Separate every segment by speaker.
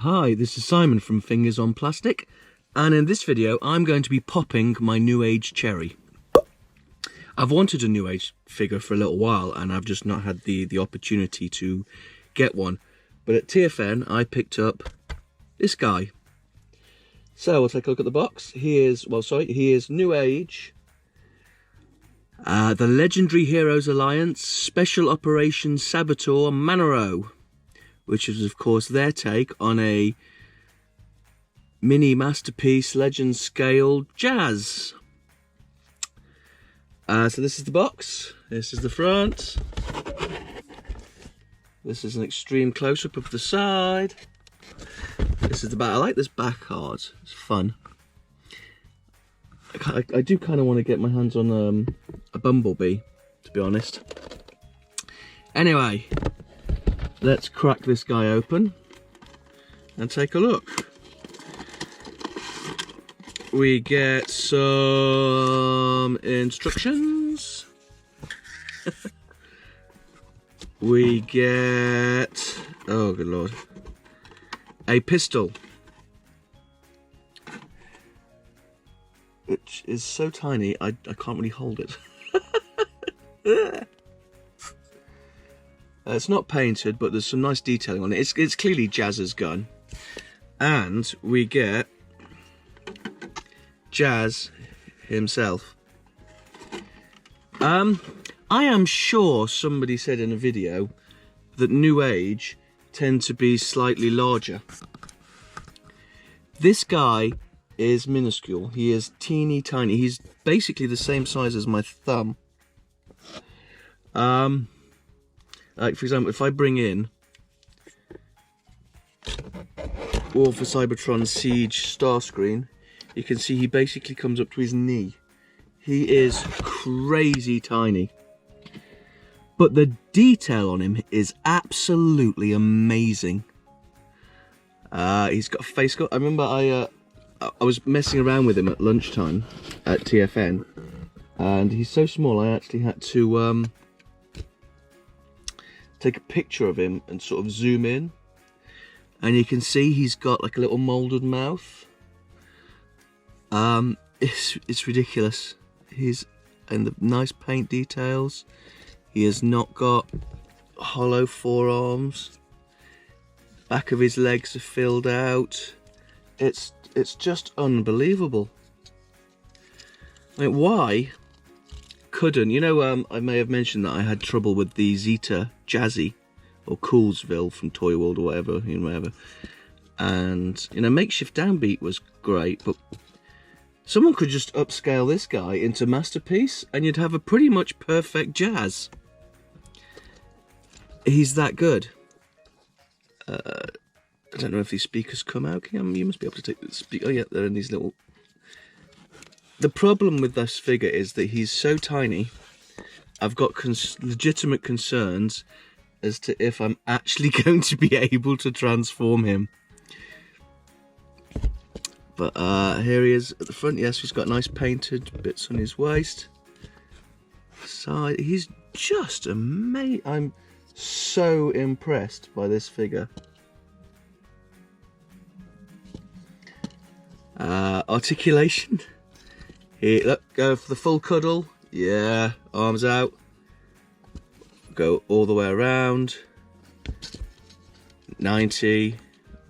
Speaker 1: Hi, this is Simon from Fingers on Plastic, and in this video I'm going to be popping my Newage cherry. I've wanted a Newage figure for a little while and I've just not had the opportunity to get one, but at TFN I picked up this guy. So we'll take a look at the box. Here's Newage, the Legendary Heroes Alliance Special Operations Saboteur Manero, which is of course their take on a mini masterpiece legend scale jazz. So this is the box, this is the front, this is an extreme close-up of the side, this is the back. I like this back card, it's fun. I do kind of want to get my hands on a bumblebee, to be honest. Anyway, let's crack this guy open and take a look. We get some instructions. We get, oh good lord, a pistol, which is so tiny I can't really hold it. It's not painted, but there's some nice detailing on it. It's clearly Jazz's gun. And we get Jazz himself. I am sure somebody said in a video that Newage tend to be slightly larger. This guy is minuscule. He is teeny tiny. He's basically the same size as my thumb. Like for example, if I bring in War for Cybertron Siege Starscreen, you can see he basically comes up to his knee. He is crazy tiny. But the detail on him is absolutely amazing. He's got a face cut. I remember I was messing around with him at lunchtime at TFN, and he's so small I actually had to take a picture of him and sort of zoom in, and you can see he's got like a little molded mouth. It's ridiculous. He's in the nice paint details. He has not got hollow forearms. Back of his legs are filled out. It's just unbelievable. I mean, why couldn't, you know, I may have mentioned that I had trouble with the Zeta Jazzy or Coolsville from Toy World or whatever, you know, whatever. And, you know, Makeshift Downbeat was great, but someone could just upscale this guy into Masterpiece and you'd have a pretty much perfect Jazz. He's that good. I don't know if these speakers come out. You must be able to take the speaker. Oh yeah, they're in these little... The problem with this figure is that he's so tiny. I've got legitimate concerns as to if I'm actually going to be able to transform him. But here he is at the front. Yes, he's got nice painted bits on his waist. Side. He's just amazing. I'm so impressed by this figure. Articulation. Here, look, go for the full cuddle. Yeah, arms out. Go all the way around. 90.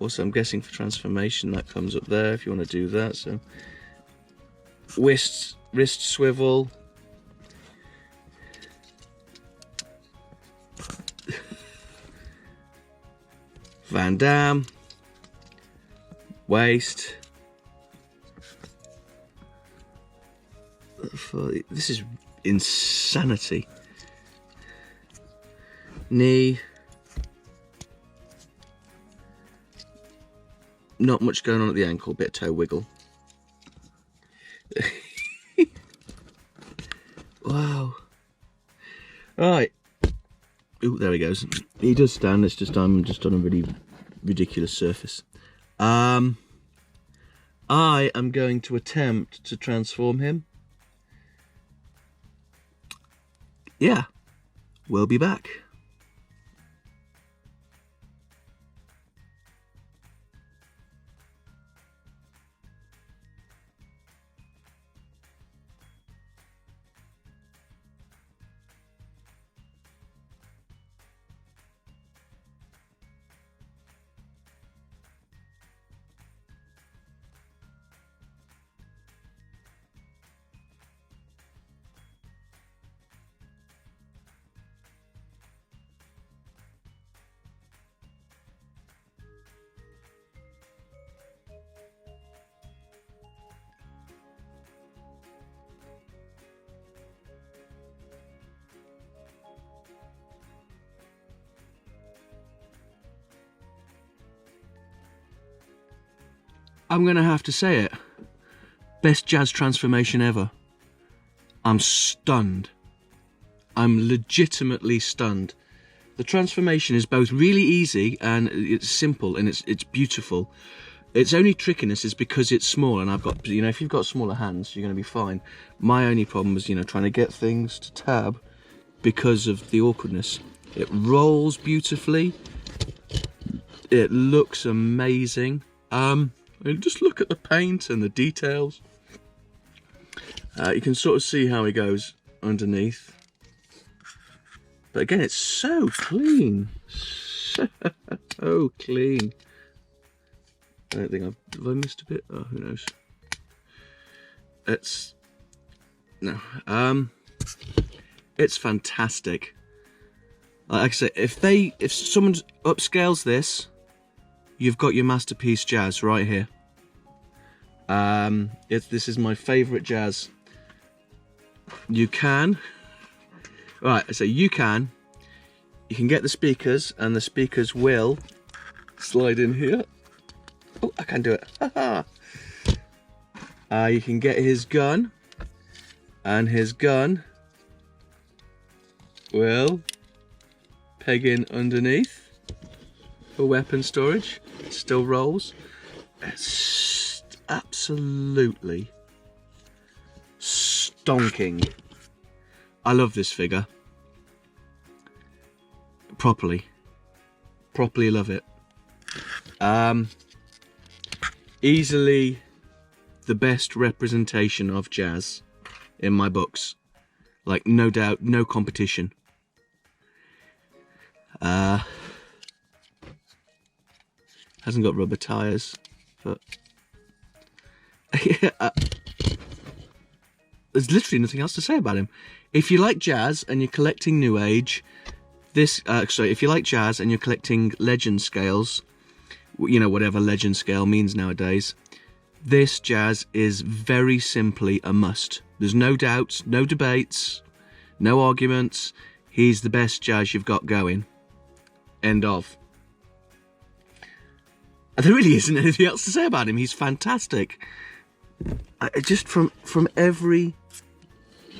Speaker 1: Also, I'm guessing for transformation that comes up there if you want to do that. So, wrist swivel. Van Damme. Waist. This is insanity. Knee. Not much going on at the ankle, bit of toe wiggle. Wow. Right. Ooh, there he goes. He does stand, it's just I'm just on a really ridiculous surface. I am going to attempt to transform him. Yeah, we'll be back. I'm gonna have to say it. Best jazz transformation ever. I'm stunned. I'm legitimately stunned. The transformation is both really easy and it's simple and it's beautiful. Its only trickiness is because it's small, and I've got, you know, if you've got smaller hands, you're going to be fine. My only problem was, you know, trying to get things to tab because of the awkwardness. It rolls beautifully. It looks amazing. And just look at the paint and the details. You can sort of see how it goes underneath. But again, it's so clean. So clean. I don't think have I missed a bit? Oh, who knows? It's no. It's fantastic. Like I say, if someone upscales this, you've got your masterpiece jazz right here. This is my favourite jazz. You can, right? So you can get the speakers, and the speakers will slide in here. Oh, I can do it. You can get his gun, and his gun will peg in underneath for weapon storage. It still rolls. It's absolutely stonking. I love this figure. Properly love it. Easily the best representation of jazz in my books. Like, no doubt, no competition. Hasn't got rubber tires, but there's literally nothing else to say about him. If you like jazz and you're collecting Newage, if you like jazz and you're collecting legend scales, you know, whatever legend scale means nowadays, this jazz is very simply a must. There's no doubts, no debates, no arguments. He's the best jazz you've got going. End of. And there really isn't anything else to say about him. He's fantastic. Just from every...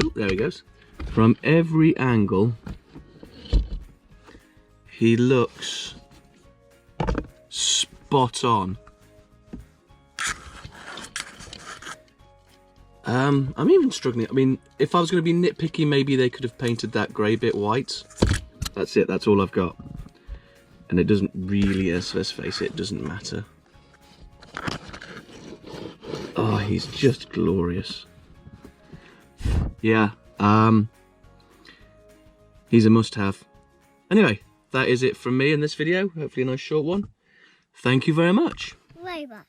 Speaker 1: Oh, there he goes. From every angle, he looks spot on. I'm even struggling. I mean, if I was going to be nitpicky, maybe they could have painted that grey bit white. That's it. That's all I've got. And it doesn't really, let's face it, doesn't matter. Oh, he's just glorious. Yeah, he's a must-have. Anyway, that is it from me in this video. Hopefully a nice short one. Thank you very much.
Speaker 2: Robot.